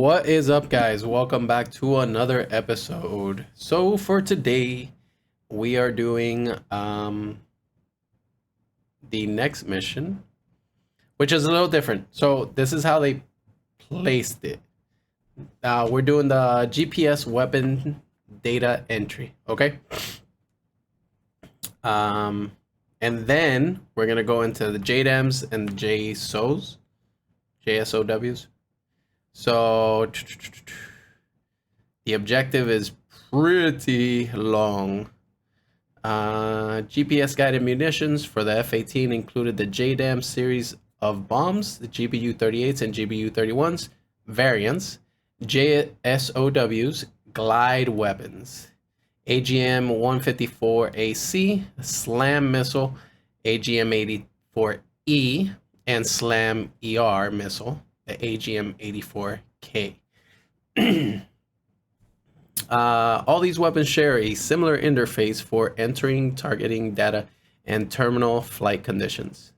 What is up, guys? Welcome back to another episode. So for today, we are doing the next mission, which is a little different. So this is how they placed it. We're doing the GPS weapon data entry, okay? And then we're gonna go into the JDAMs and the JSOWs. So the objective is pretty long. GPS guided munitions for the F-18 included the JDAM series of bombs, the GBU-38s and GBU-31s variants, JSOWs, glide weapons, AGM-154AC, SLAM missile, AGM-84E, and SLAM-ER missile, the AGM-84K. All these weapons share a similar interface for entering, targeting data, and terminal flight conditions.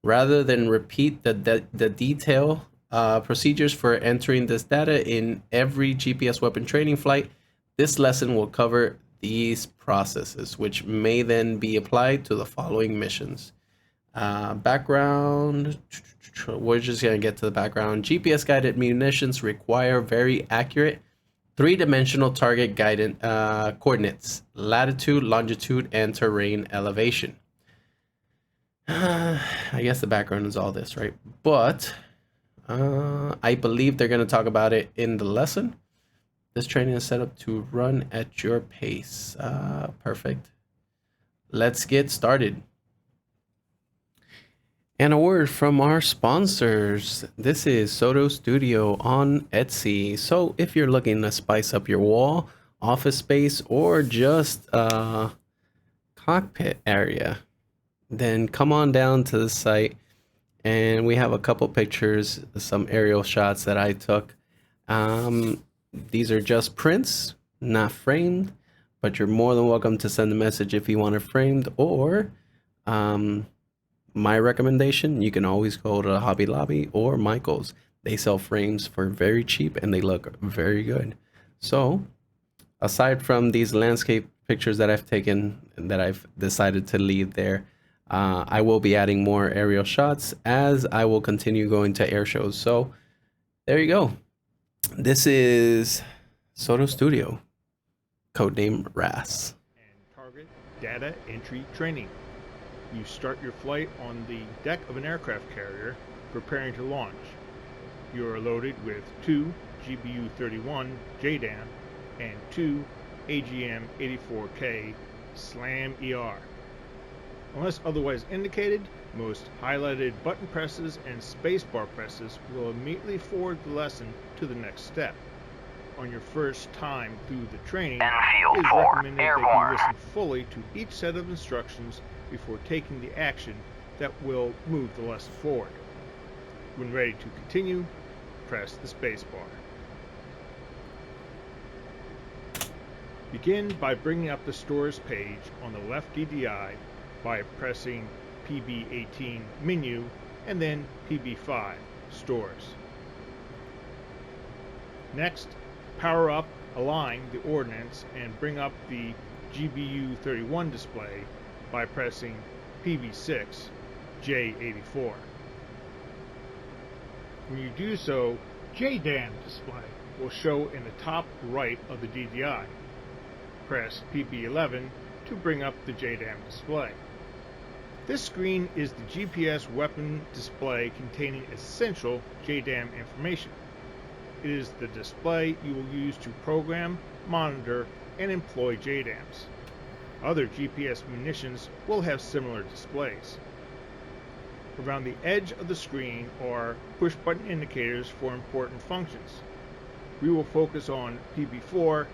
Rather than repeat the detailed procedures for entering this data in every GPS weapon training flight, this lesson will cover these processes, which may then be applied to the following missions. Background, we're just going to get to the background. GPS guided munitions require very accurate three-dimensional target guidance coordinates, latitude, longitude, and terrain elevation. I guess the background is all this, right? But I believe they're going to talk about it in the lesson. This training is set up to run at your pace. Perfect. Let's get started. And a word from our sponsors. This is SotoStudio on Etsy. So if you're looking to spice up your wall, office space, or just a cockpit area, then come on down to the site. And we have a couple pictures, some aerial shots that I took. These are just prints, not framed, but you're more than welcome to send a message if you want it framed, or my recommendation, you can always go to Hobby Lobby or Michael's. They sell frames for very cheap and they look very good. So aside from these landscape pictures that I've taken and that I've decided to leave there, I will be adding more aerial shots as I will continue going to air shows. So there you go. This is SotoStudio, codename Rassss. And target data entry training. You start your flight on the deck of an aircraft carrier, preparing to launch. You are loaded with 2 GBU-31 JDAM and 2 AGM-84K SLAM-ER. Unless otherwise indicated, most highlighted button presses and spacebar presses will immediately forward the lesson to the next step. On your first time through the training, it is recommended that you listen fully to each set of instructions before taking the action that will move the lesson forward. When ready to continue, press the spacebar. Begin by bringing up the stores page on the left DDI by pressing PB18 menu and then PB5 stores. Next, power up, align the ordnance and bring up the GBU-31 display by pressing PB6 J84. When you do so, JDAM display will show in the top right of the DDI. Press PB11 to bring up the JDAM display. This screen is the GPS weapon display containing essential JDAM information. It is the display you will use to program, monitor, and employ JDAMs. Other GPS munitions will have similar displays. Around the edge of the screen are push-button indicators for important functions. We will focus on PB4,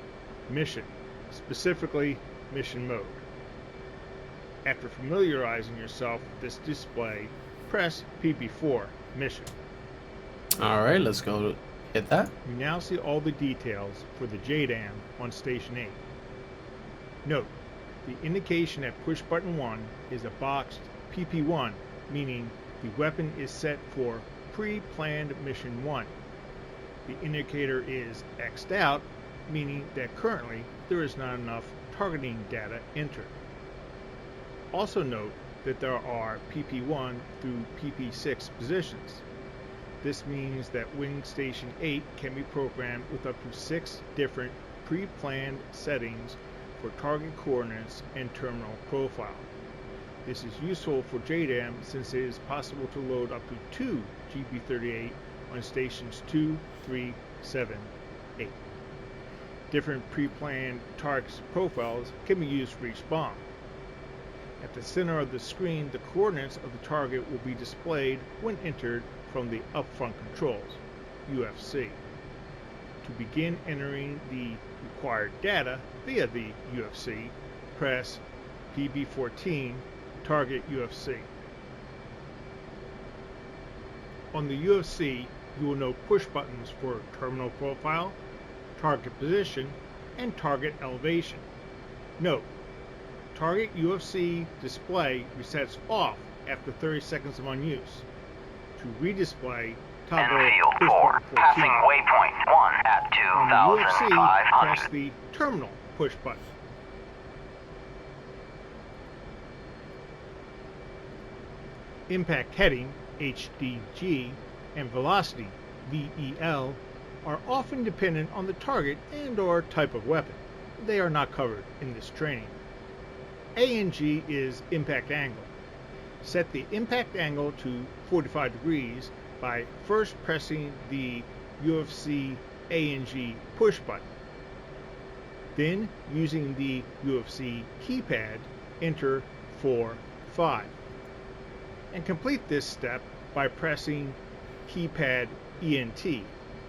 Mission, specifically Mission Mode. After familiarizing yourself with this display, press PB4, Mission. Alright, let's go hit that. You now see all the details for the JDAM on Station 8. Note, the indication at push button 1 is a boxed PP1, meaning the weapon is set for pre-planned mission 1. The indicator is X'd out, meaning that currently there is not enough targeting data entered. Also note that there are PP1 through PP6 positions. This means that Wing Station 8 can be programmed with up to 6 different pre-planned settings for target coordinates and terminal profile. This is useful for JDAM since it is possible to load up to 2 GB38 on stations 2, 3, 7, 8. Different pre-planned target profiles can be used for each bomb. At the center of the screen, the coordinates of the target will be displayed when entered from the upfront controls, UFC. To begin entering the required data via the UFC, press PB14, Target UFC. On the UFC, you will note push buttons for terminal profile, target position, and target elevation. Note, target UFC display resets off after 30 seconds of unuse. To redisplay, toggle Enfield push 4, button 14. passing waypoint 1 at On the UFC, 2,500. press the terminal push button. Impact heading, HDG, and velocity, VEL, are often dependent on the target and/or type of weapon. They are not covered in this training. ANG is impact angle. Set the impact angle to 45 degrees by first pressing the UFC ANG push button. Then, using the UFC keypad, enter 4, 5. And complete this step by pressing keypad ENT.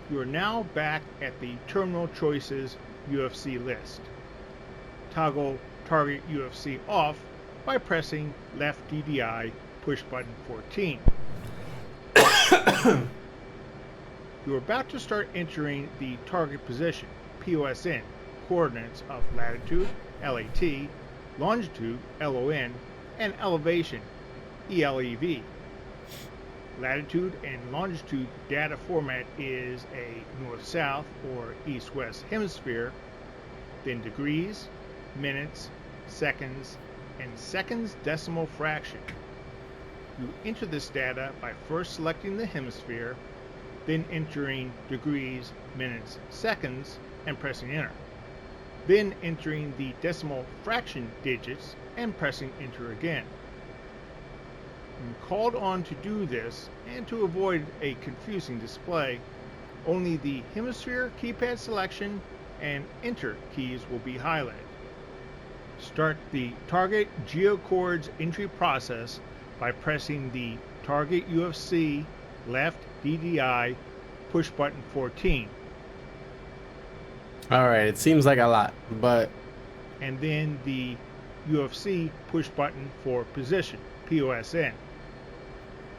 You are now back at the Terminal Choices UFC list. Toggle Target UFC off by pressing left DDI push button 14. You are about to start entering the target position, POSN, coordinates of latitude, LAT, longitude, LON, and elevation, ELEV. Latitude and longitude data format is a north-south or east-west hemisphere, then degrees, minutes, seconds, and seconds decimal fraction. You enter this data by first selecting the hemisphere, then entering degrees, minutes, seconds, and pressing enter. Then entering the decimal fraction digits and pressing enter again. When called on to do this, and to avoid a confusing display, only the hemisphere keypad selection and enter keys will be highlighted. Start the target geocoords entry process by pressing the target UFC left DDI push button 14. Alright, it seems like a lot, but And then the UFC push button for position, POSN.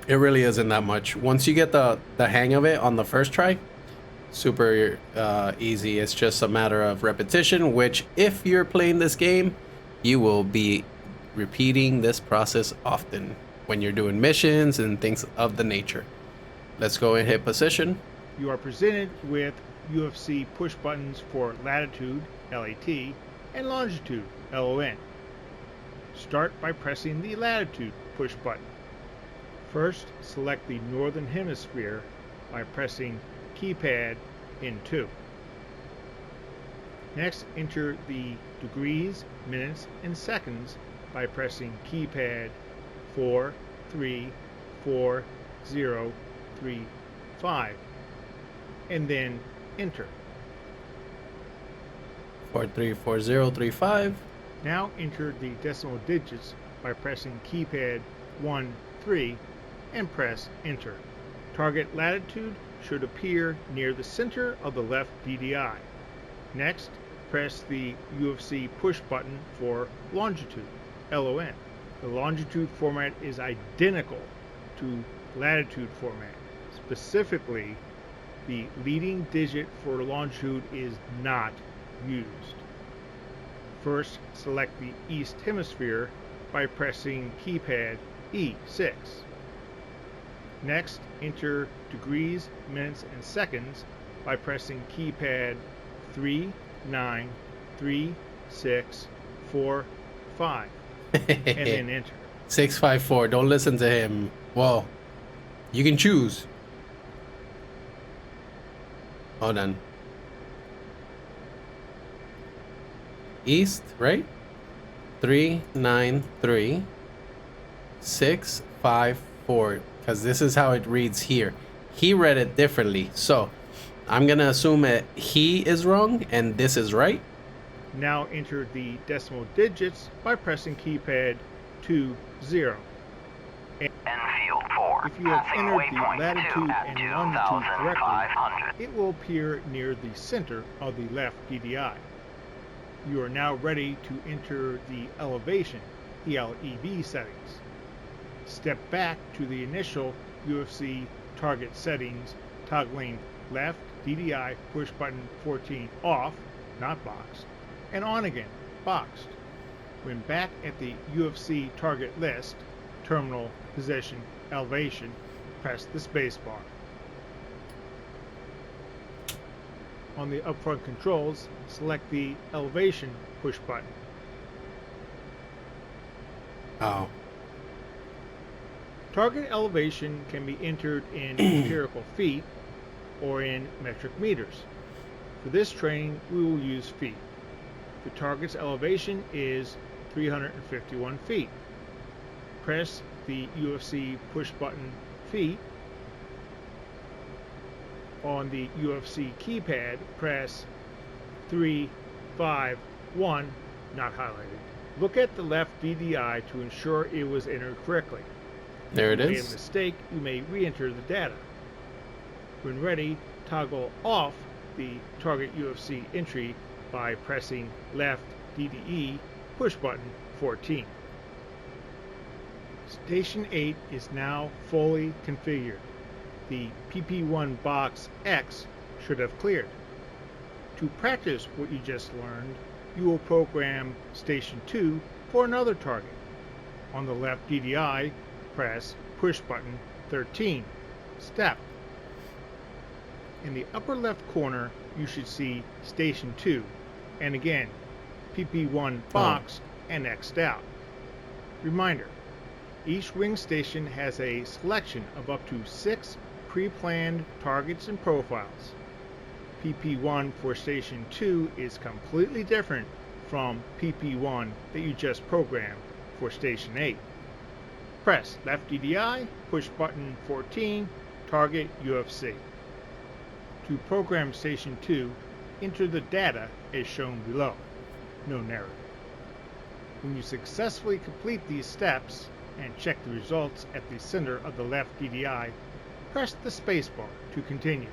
it really isn't that much. Once you get the hang of it on the first try, super easy. It's just a matter of repetition, which if you're playing this game, you will be repeating this process often when you're doing missions and things of the nature. Let's go and hit position. You are presented with UFC push buttons for latitude, LAT, and longitude, LON. Start by pressing the latitude push button. First, select the northern hemisphere by pressing keypad N2. Next, enter the degrees, minutes, and seconds by pressing keypad 4, 3, 4, 0, 3, 5, and then enter. 434035. Now enter the decimal digits by pressing keypad 1, 3, and press enter. Target latitude should appear near the center of the left DDI. Next, press the UFC push button for longitude, LON. The longitude format is identical to latitude format. Specifically, the leading digit for longitude is not used. First, select the East Hemisphere by pressing keypad E6. Next, enter degrees, minutes, and seconds by pressing keypad 3, 9, 3, 6, 4, 5, and then enter. 654. Don't listen to him. Well, you can choose. Hold on. East, right? 393 654. Because this is how it reads here. He read it differently. So I'm gonna assume that he is wrong and this is right. Now enter the decimal digits by pressing keypad 20. Enfield 4. If you have Passing entered the waypoint 2 latitude at and longitude correctly, 2,500. it will appear near the center of the left DDI. You are now ready to enter the elevation, ELEV settings. Step back to the initial UFC target settings, toggling left DDI push button 14 off, not boxed, and on again, boxed. When back at the UFC target list, terminal, position, elevation, press the space bar. On the upfront controls, select the elevation push button. Oh. Target elevation can be entered in empirical feet or in metric meters. For this training, we will use feet. The target's elevation is 351 feet. Press the UFC push button feet. On the UFC keypad, press 3, 5, 1, not highlighted. Look at the left DDI to ensure it was entered correctly. There it If you made a is. mistake, you may re-enter the data. When ready, toggle off the target UFC entry by pressing left DDE push button 14. Station 8 is now fully configured. The PP1 box X should have cleared. To practice what you just learned, you will program Station 2 for another target. On the left DDI, press push button 13. Step. In the upper left corner, you should see Station 2, and again, PP1 boxed and X'd out. Reminder, each wing station has a selection of up to 6 pre-planned targets and profiles. PP1 for Station 2 is completely different from PP1 that you just programmed for Station 8. Press left DDI, push button 14, target UFC. To program Station 2, enter the data as shown below. No narrative. When you successfully complete these steps and check the results at the center of the left DDI, press the spacebar to continue.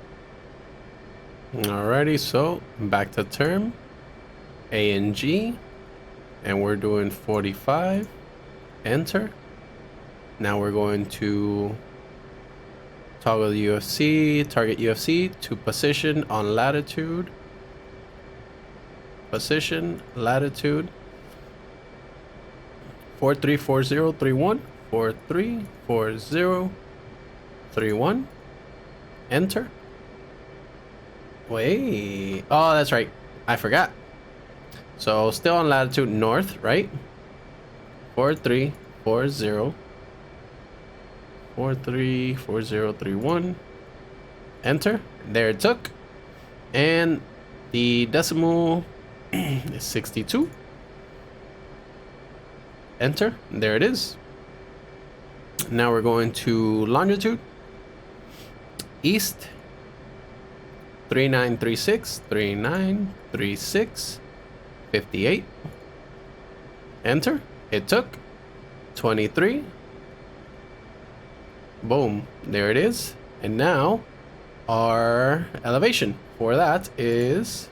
Alrighty, so back to term. A and G. And we're doing 45. Enter. Now we're going to toggle the UFC, target UFC to position on latitude. Position, latitude. 434031. 434031. Enter. Wait. Oh, that's right. I forgot. So still on latitude north, right? 4340. 434031. Enter. There it took. And the decimal is 62. Enter. There it is. Now we're going to longitude. East. 3936. 3936. 58. Enter. It took 23. Boom, there it is. And now our elevation for that is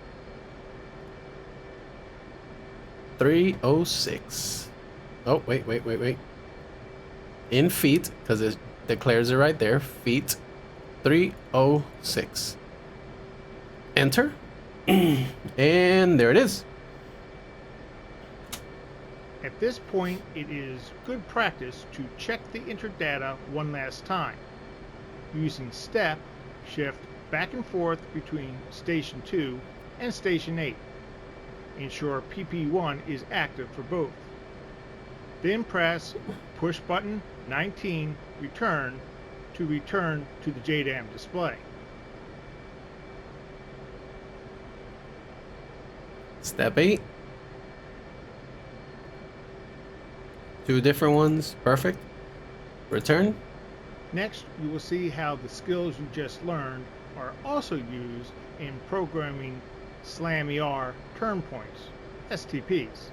306. Oh, wait. In feet, because it declares it right there. Feet 306. Enter. And there it is. At this point, it is good practice to check the entered data one last time. Using Step, Shift, back and forth between Station 2 and Station 8. Ensure PP1 is active for both. Then press push button 19 return to the JDAM display. Step 8. Two different ones. Perfect. Return. Next, you will see how the skills you just learned are also used in programming SlamER turn points, STPs.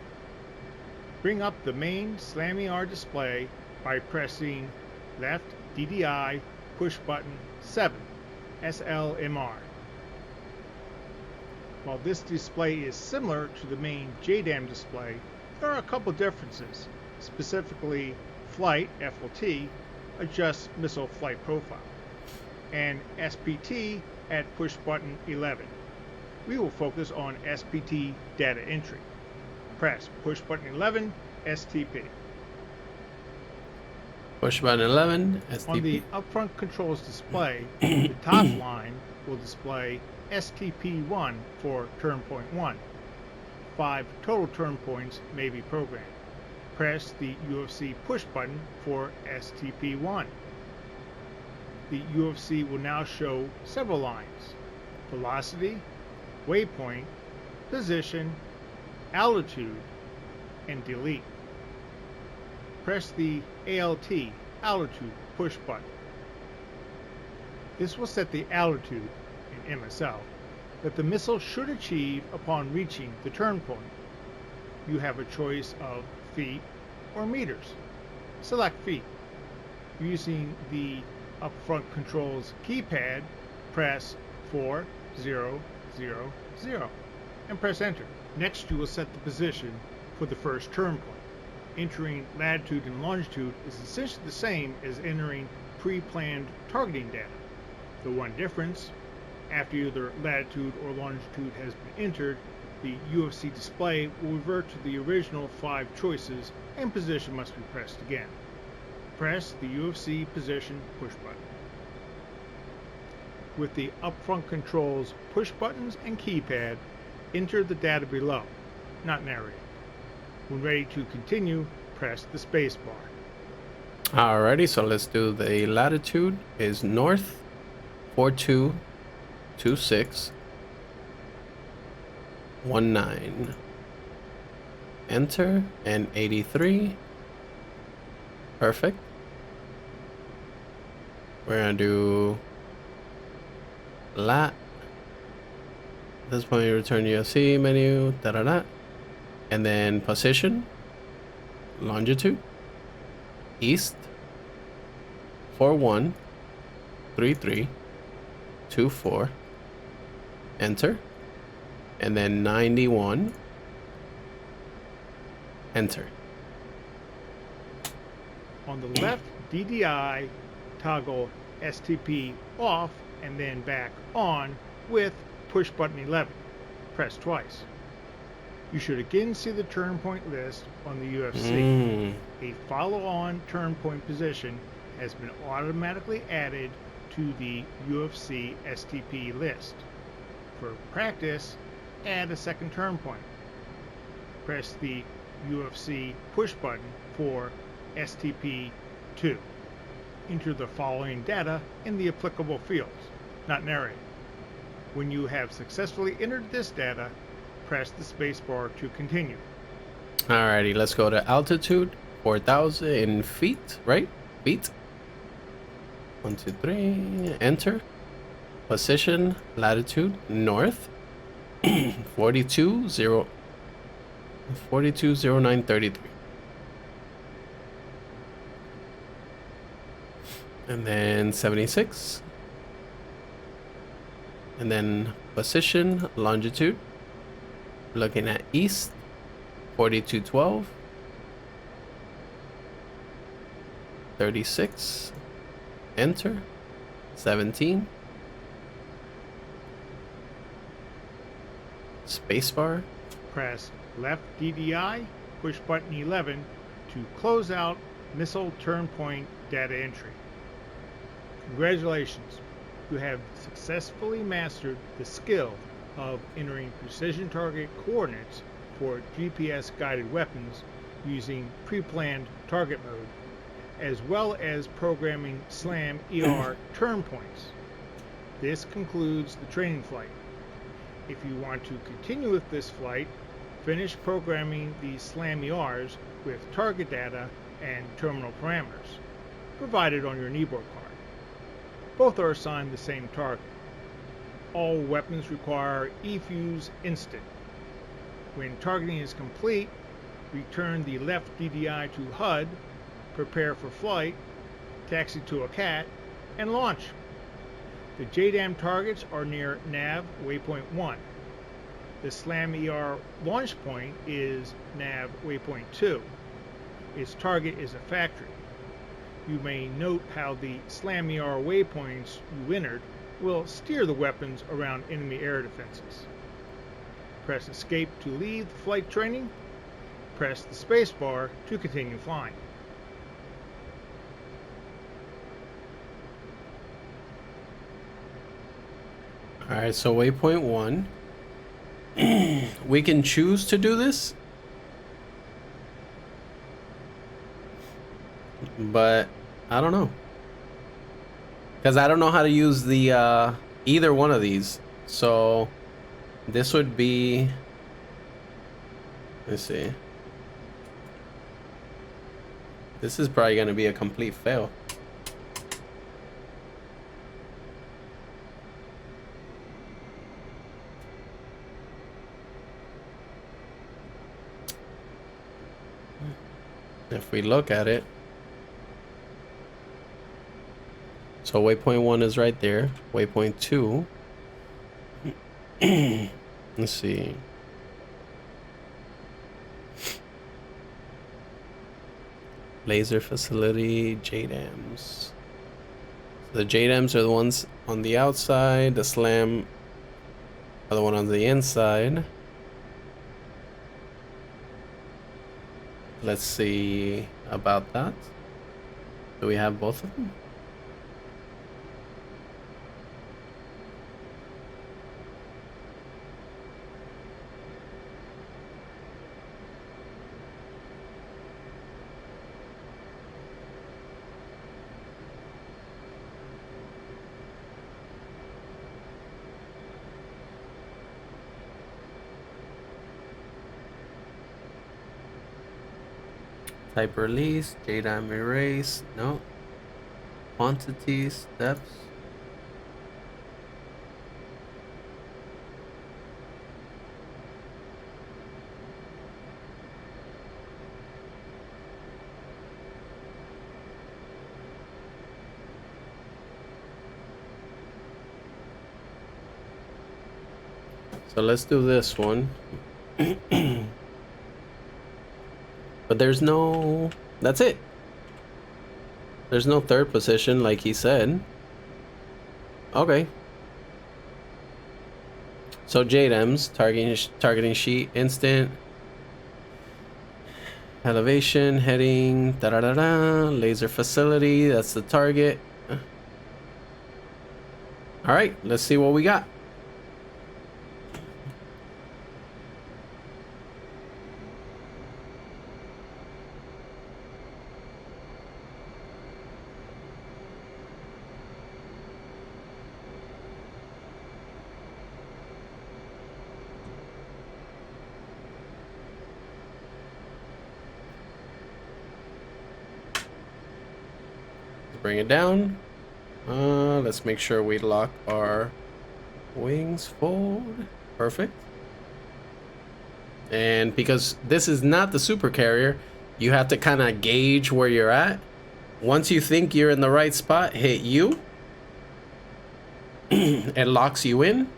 Bring up the main SlamER display by pressing left DDI push button 7, SLMR. While this display is similar to the main JDAM display, there are a couple differences. Specifically, Flight, FLT, adjusts missile flight profile, and SPT at push button 11. We will focus on SPT data entry. Press push button 11, STP. Push button 11, STP. On the upfront controls display, the top line will display STP1 for turn point 1. 5 total turn points may be programmed. Press the UFC push button for STP1. The UFC will now show several lines: velocity, waypoint, position, altitude, and delete. Press the ALT, altitude, push button. This will set the altitude, in MSL, that the missile should achieve upon reaching the turn point. You have a choice of feet or meters. Select feet. Using the upfront controls keypad, press 4000 and press enter. Next, you will set the position for the first turn point. Entering latitude and longitude is essentially the same as entering pre-planned targeting data. The one difference, after either latitude or longitude has been entered, the UFC display will revert to the original 5 choices and position must be pressed again. Press the UFC position push button. With the upfront controls push buttons and keypad, enter the data below, not narrated. When ready to continue, press the space bar. Alrighty, so let's do the latitude is north 422619. Enter, and 83. Perfect. We're gonna do lat. At this point, you return UFC menu, and then position, longitude, east, 413324. Enter, and then 91. Enter. On the left DDI, toggle STP off and then back on with push button 11. Press twice. You should again see the turn point list on the UFC. A follow-on turn point position has been automatically added to the UFC STP list. For practice, add a second turn point. Press the UFC push button for STP2. Enter the following data in the applicable fields, not narrated. When you have successfully entered this data, press the spacebar to continue. Alrighty, let's go to altitude, 4,000 feet, right? Feet. 1, 2, 3. Enter. Position, latitude, north, 420933. And then 76. And then position, longitude, looking at east, 4212, 36. Enter. 17. Spacebar. Press left DDI, push button 11 to close out missile turn point data entry. Congratulations, you have successfully mastered the skill of entering precision target coordinates for GPS-guided weapons using pre-planned target mode, as well as programming SLAM ER turn points. This concludes the training flight. If you want to continue with this flight, finish programming the SLAM ERs with target data and terminal parameters, provided on your kneeboard card. Both are assigned the same target. All weapons require eFuse Instant. When targeting is complete, return the left DDI to HUD, prepare for flight, taxi to a CAT, and launch. The JDAM targets are near nav waypoint 1. The SLAM ER launch point is nav waypoint 2. Its target is a factory. You may note how the SLAM ER waypoints you entered will steer the weapons around enemy air defenses. Press escape to leave flight training. Press the spacebar to continue flying. Alright, so waypoint 1. We can choose to do this, but I don't know, because I don't know how to use the either one of these. So this would be, let's see, this is probably going to be a complete fail. If we look at it, so waypoint 1 is right there. Waypoint 2, let's see. Laser facility, JDAMs. The JDAMs are the ones on the outside. The SLAM are the one on the inside. Let's see about that. Do we have both of them? Type release, JDAM erase, no. Quantity, steps. So let's do this one. But there's no, that's it. There's no third position like he said. Okay. So JDAMs, targeting sheet, instant, elevation, heading, laser facility, that's the target. All right, let's see what we got. Bring it down. Let's make sure we lock our wings forward. Perfect. And because this is not the super carrier, you have to kind of gauge where you're at. Once you think you're in the right spot, hit U. It locks you in.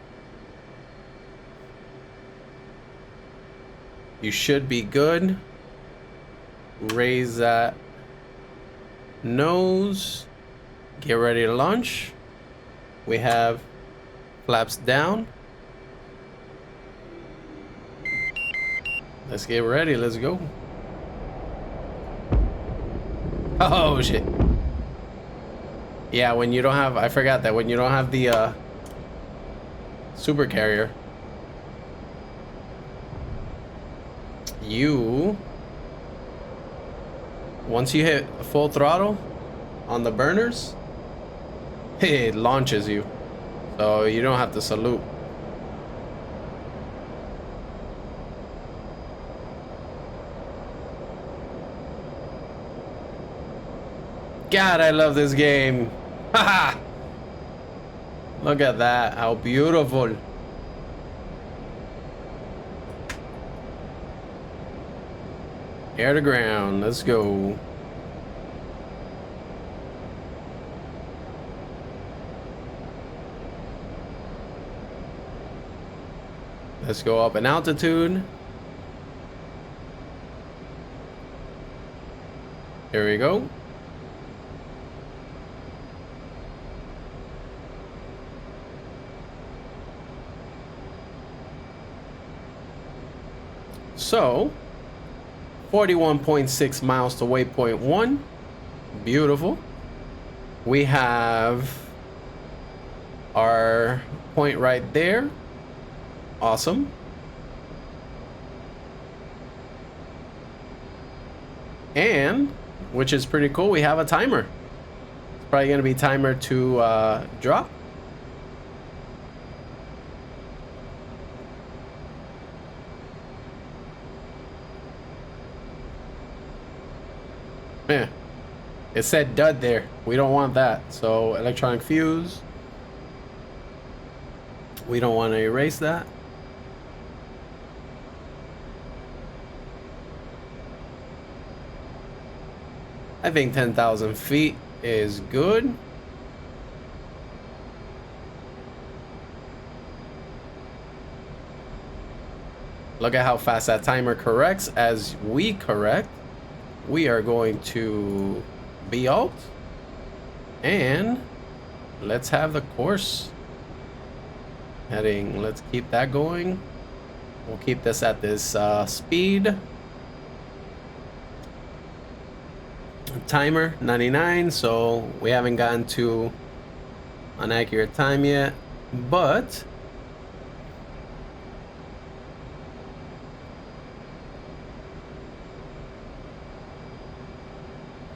You should be good. Raise that nose. Get ready to launch. We have flaps down. Let's get ready. Let's go. Oh shit. Yeah, when you don't have, I forgot that when you don't have the super carrier, you, once you hit full throttle on the burners, it launches you. So you don't have to salute. God, I love this game. Haha! Look at that, how beautiful. Air to ground, let's go. Let's go up in altitude. Here we go. So, 41.6 miles to waypoint 1. Beautiful. We have our point right there. Awesome. And, which is pretty cool, we have a timer. It's probably going to be timer to drop. Yeah. It said dud there. We don't want that. So electronic fuse. We don't want to erase that. I think 10,000 feet is good. Look at how fast that timer corrects as we correct. We are going to be alt. And let's have the course heading. Let's keep that going. We'll keep this at this speed. Timer 99, so we haven't gotten to an accurate time yet, but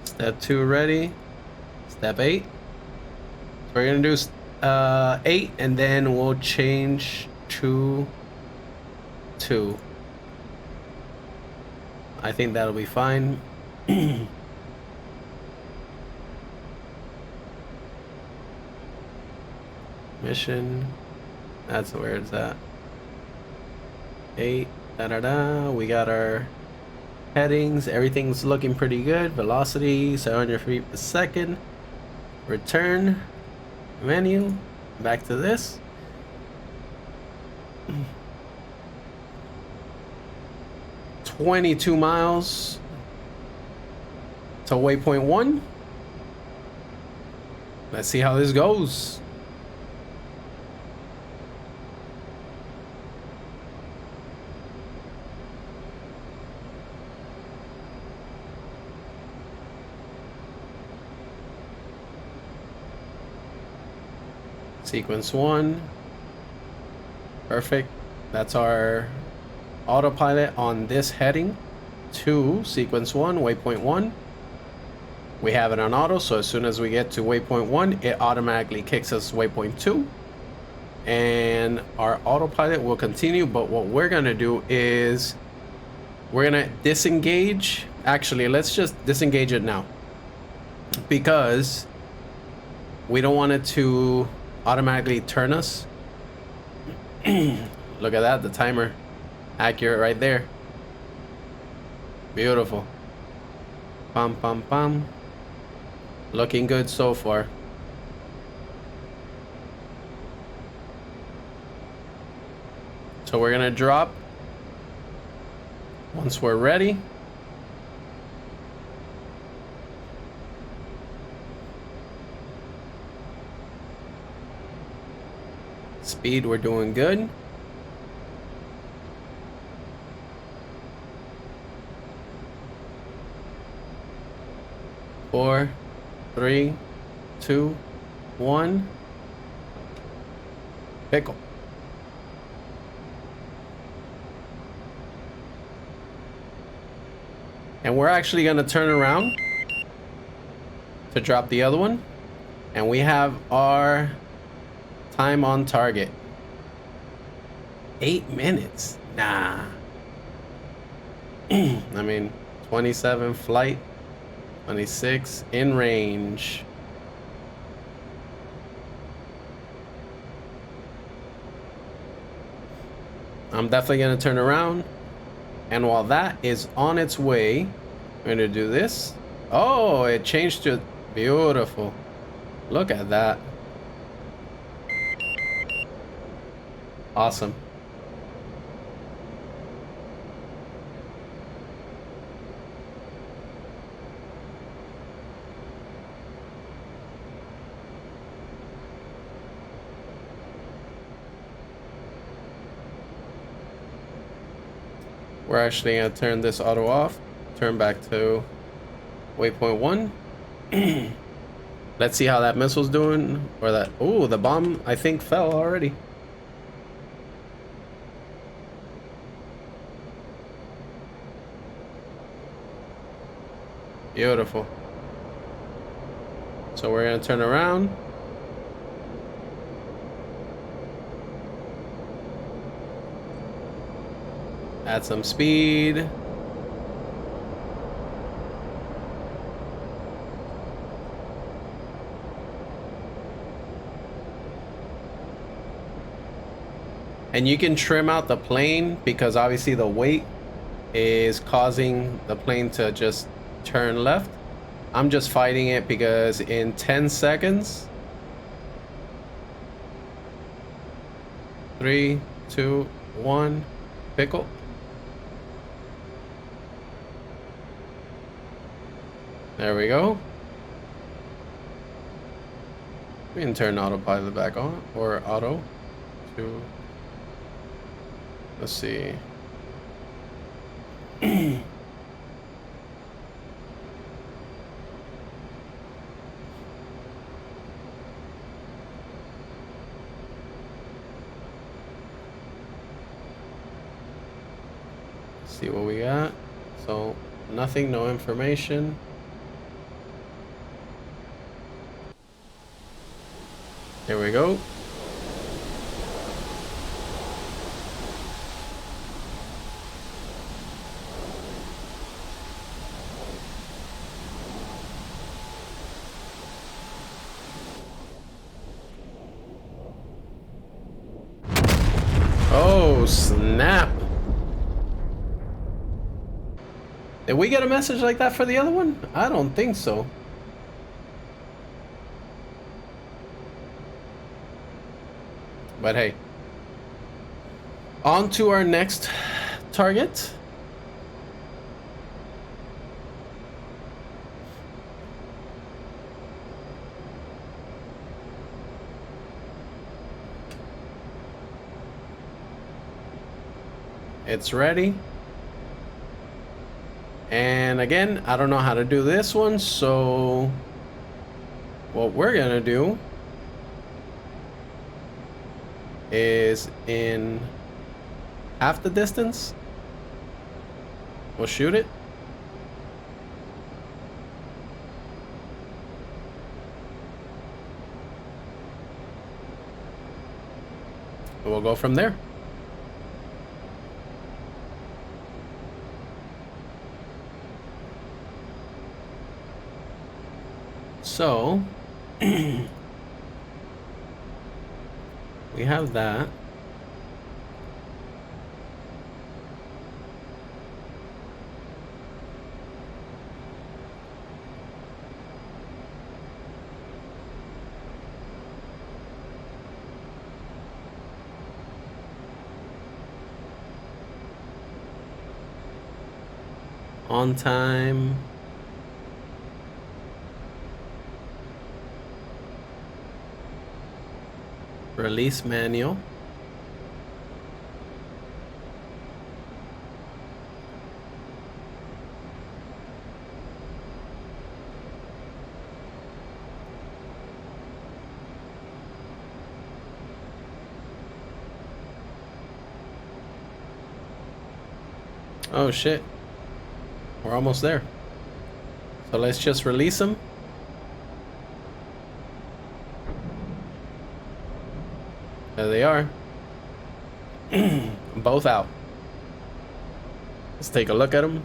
step 2 ready. Step 8. So we're gonna do 8 and then we'll change to 2. I think that'll be fine. Mission, that's where it's at. 8, da-da-da. We got our headings, everything's looking pretty good. Velocity 700 feet per second. Return menu, back to this. $22 miles to waypoint 1. Let's see how this goes. Sequence 1. Perfect. That's our autopilot on this heading. 2, sequence 1, waypoint 1. We have it on auto, so as soon as we get to waypoint 1, it automatically kicks us waypoint 2. And our autopilot will continue, but what we're gonna do is we're gonna disengage. Actually, let's just disengage it now, because we don't want it to automatically turn us. Look at that, the timer accurate right there. Beautiful. Pam pam pam. Looking good so far. So we're gonna drop once we're ready. Speed, we're doing good. Four, 3, 2, 1. Pickle. And we're actually going to turn around to drop the other one. And we have our time on target. 8 minutes. Nah. I mean, 27 flight, 26 in range. I'm definitely going to turn around. And while that is on its way, I'm going to do this. Oh, it changed to beautiful. Look at that. Awesome. We're actually going to turn this auto off. Turn back to waypoint 1. Let's see how that missile's doing. Or that... Oh, the bomb, I think, fell already. Beautiful. So we're going to turn around. Add some speed. And you can trim out the plane because obviously the weight is causing the plane to just turn left. I'm just fighting it because in 10 seconds. 3, 2, 1, pickle. There we go. We can turn autopilot back on, or auto to, let's see. See what we got. So nothing, no information. There we go. Oh, snap. Did we get a message like that for the other one? I don't think so. But hey, on to our next target. It's ready. And again, I don't know how to do this one, so what we're gonna do is in half the distance, we'll shoot it. And we'll go from there. So we have that. On time. Release manual. Oh shit. We're almost there. So let's just release them. There they are. Both out. Let's take a look at them.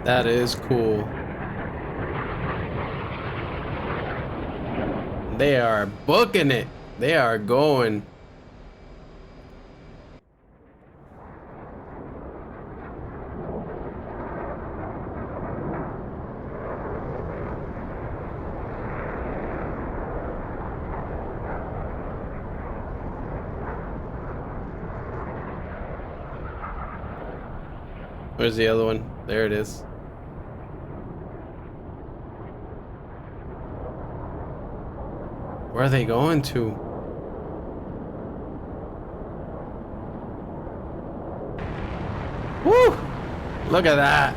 That is cool. They are booking it. They are going. Where's the other one? There it is. Where are they going to? Woo! Look at that.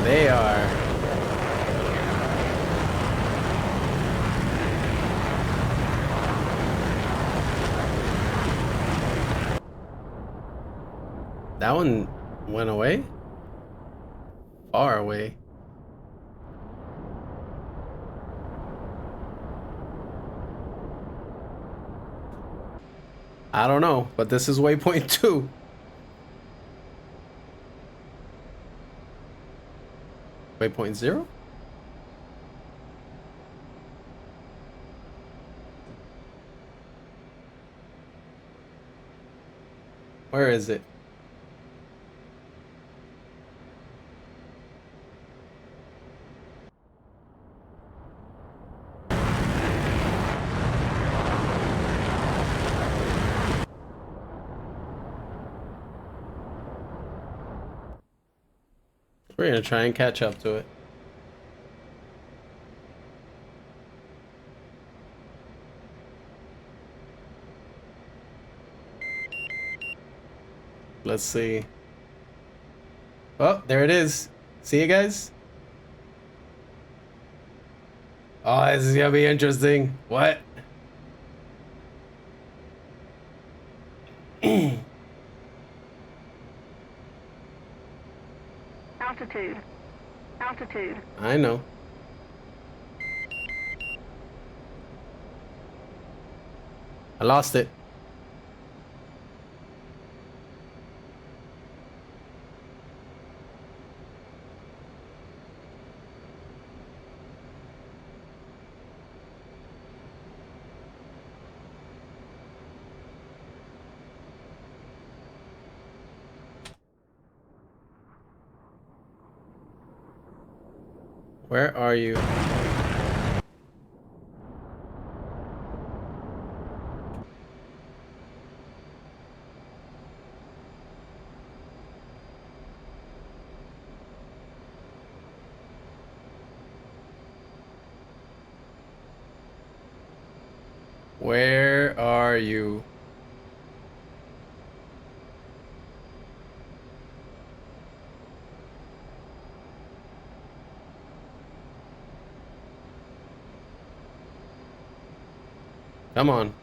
They are. That one went away? Far away. I don't know, but this is waypoint 2. Waypoint 0? Where is it? We're gonna try and catch up to it. Let's see. Oh, there it is. See you guys? Oh, this is gonna be interesting. What? Altitude. Altitude. I know. I lost it. Where are you? Where are you? Come on.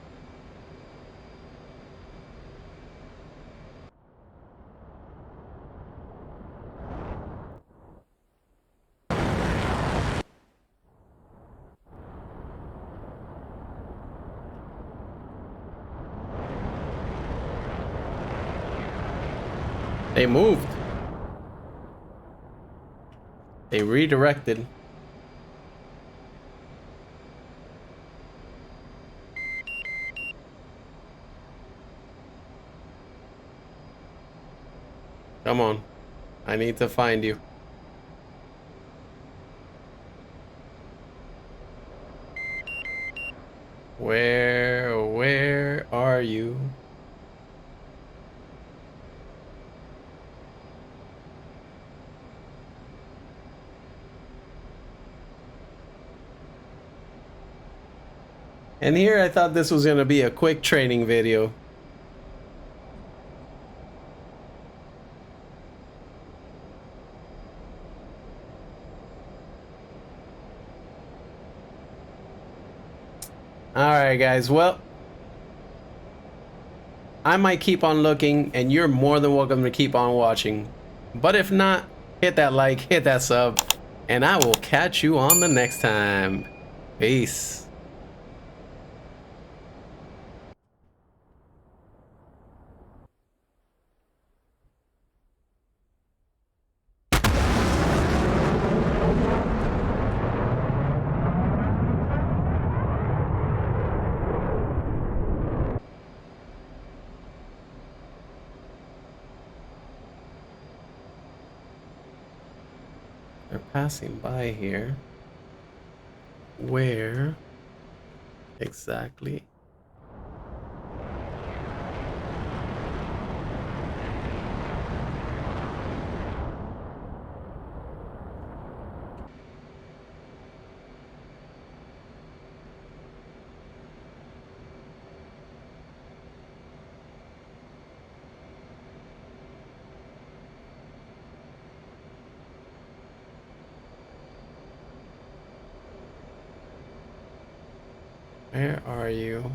They moved. They redirected. Come on. I need to find you. Where are you? And here I thought this was gonna be a quick training video. Alright guys, well, I might keep on looking and you're more than welcome to keep on watching. But if not, hit that like, hit that sub, and I will catch you on the next time. Peace. They're passing by here. Where exactly? Where are you?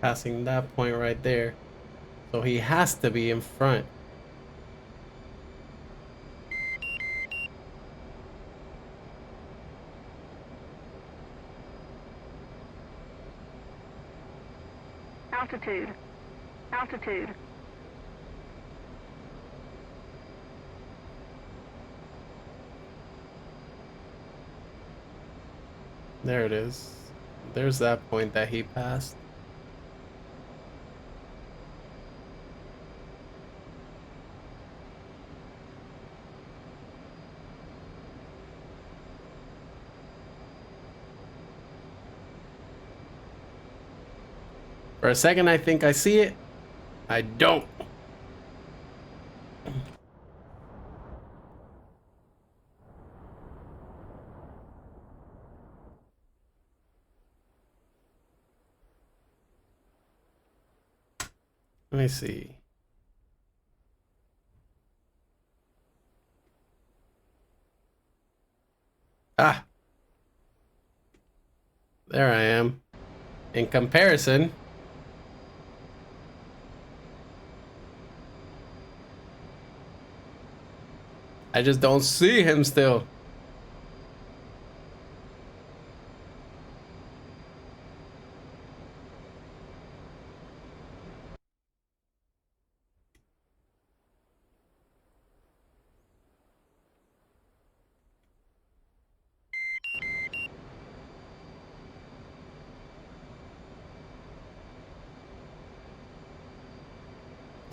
Passing that point right there. So he has to be in front. Altitude. Altitude. There it is. There's that point that he passed. For a second, I think I see it. I don't. Let me see. Ah. There I am. In comparison, I just don't see him still.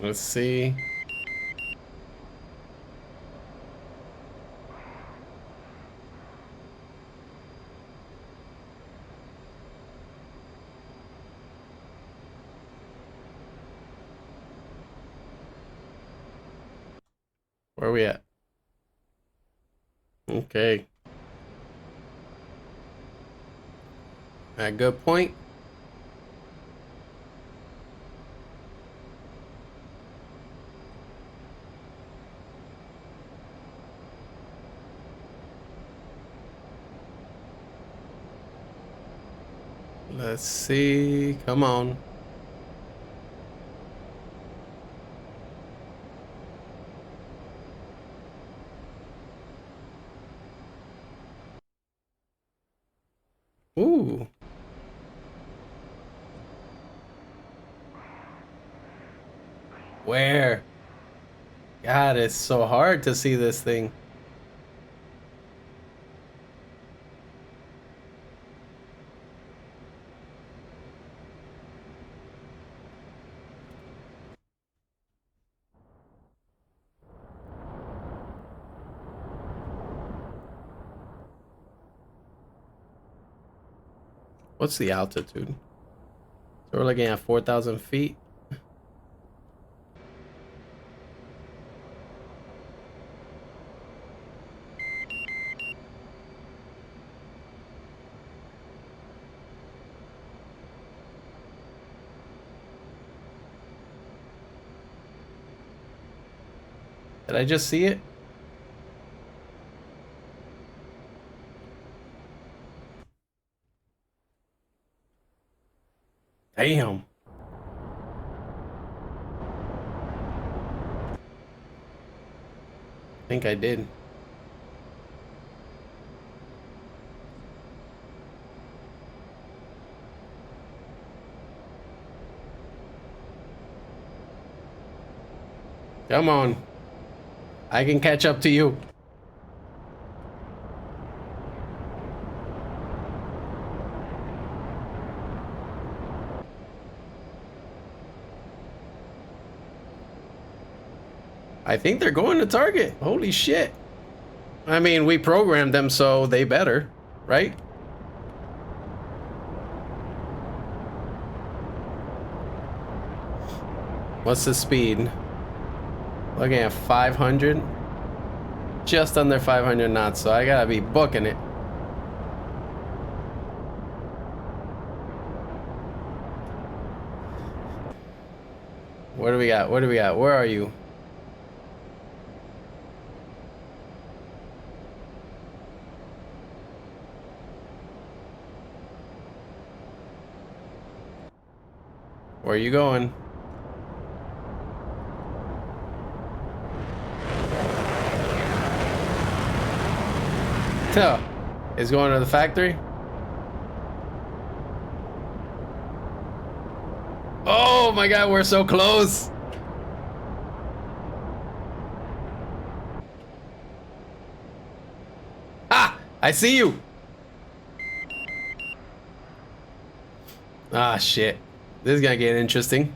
Let's see. Where are we at? Okay. At good point. Let's see. Come on. Ooh. Where? God, it's so hard to see this thing. What's the altitude? So we're looking at 4,000 feet. Did I just see it? Damn. I think I did. Come on. I can catch up to you. I think they're going to target. Holy shit. I mean, we programmed them, so they better, right? What's the speed? Looking at 500. Just under 500 knots, so I gotta be booking it. What do we got? What do we got? Where are you? Where are you going? No, it's going to the factory. Oh my god, we're so close. Ah, I see you. Ah, shit. This is gonna get interesting.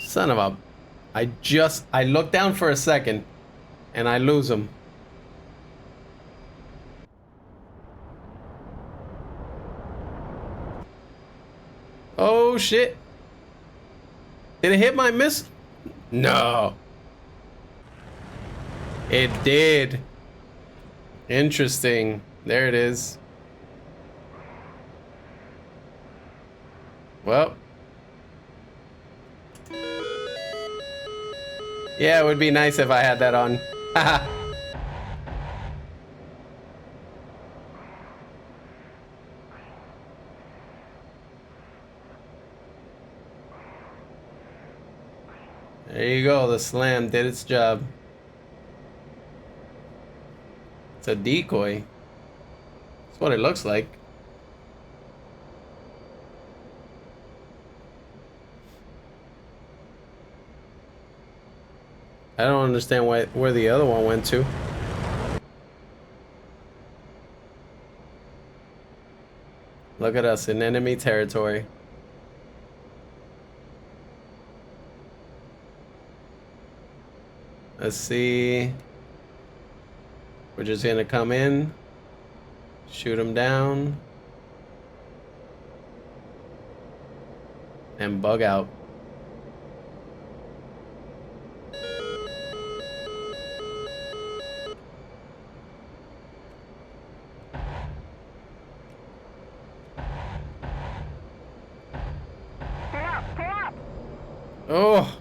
Son of a... I look down for a second and I lose him. Oh shit. Did it hit my miss? No. It did. Interesting. There it is. Well. Yeah, it would be nice if I had that on. There you go, the slam did its job. It's a decoy. That's what it looks like. I don't understand where the other one went to. Look at us in enemy territory. Let's see. We're just gonna come in, shoot him down, and bug out. Oh.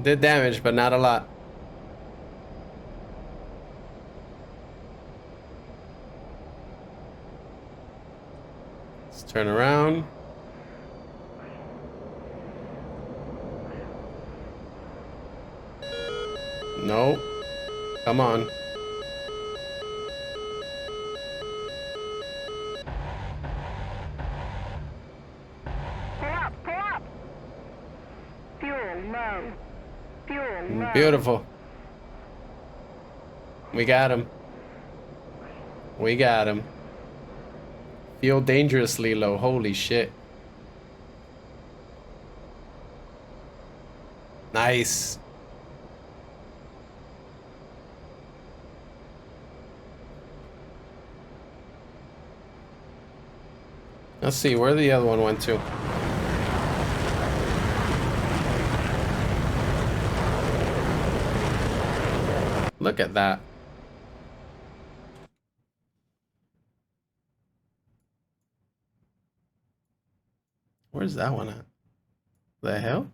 Did damage, but not a lot. Let's turn around. No. Come on. Pull up, pull up. Fuel low. Fuel low. Beautiful. We got him. We got him. Feel dangerously low. Holy shit. Nice. Let's see where the other one went to. Look at that. Where's that one at? The hell?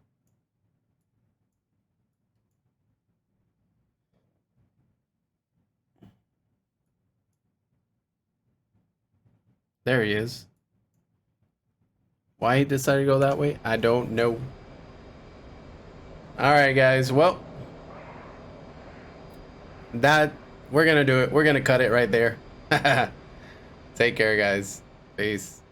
There he is. Why he decided to go that way, I don't know. Alright guys, well, we're gonna do it. We're gonna cut it right there. Take care guys. Peace.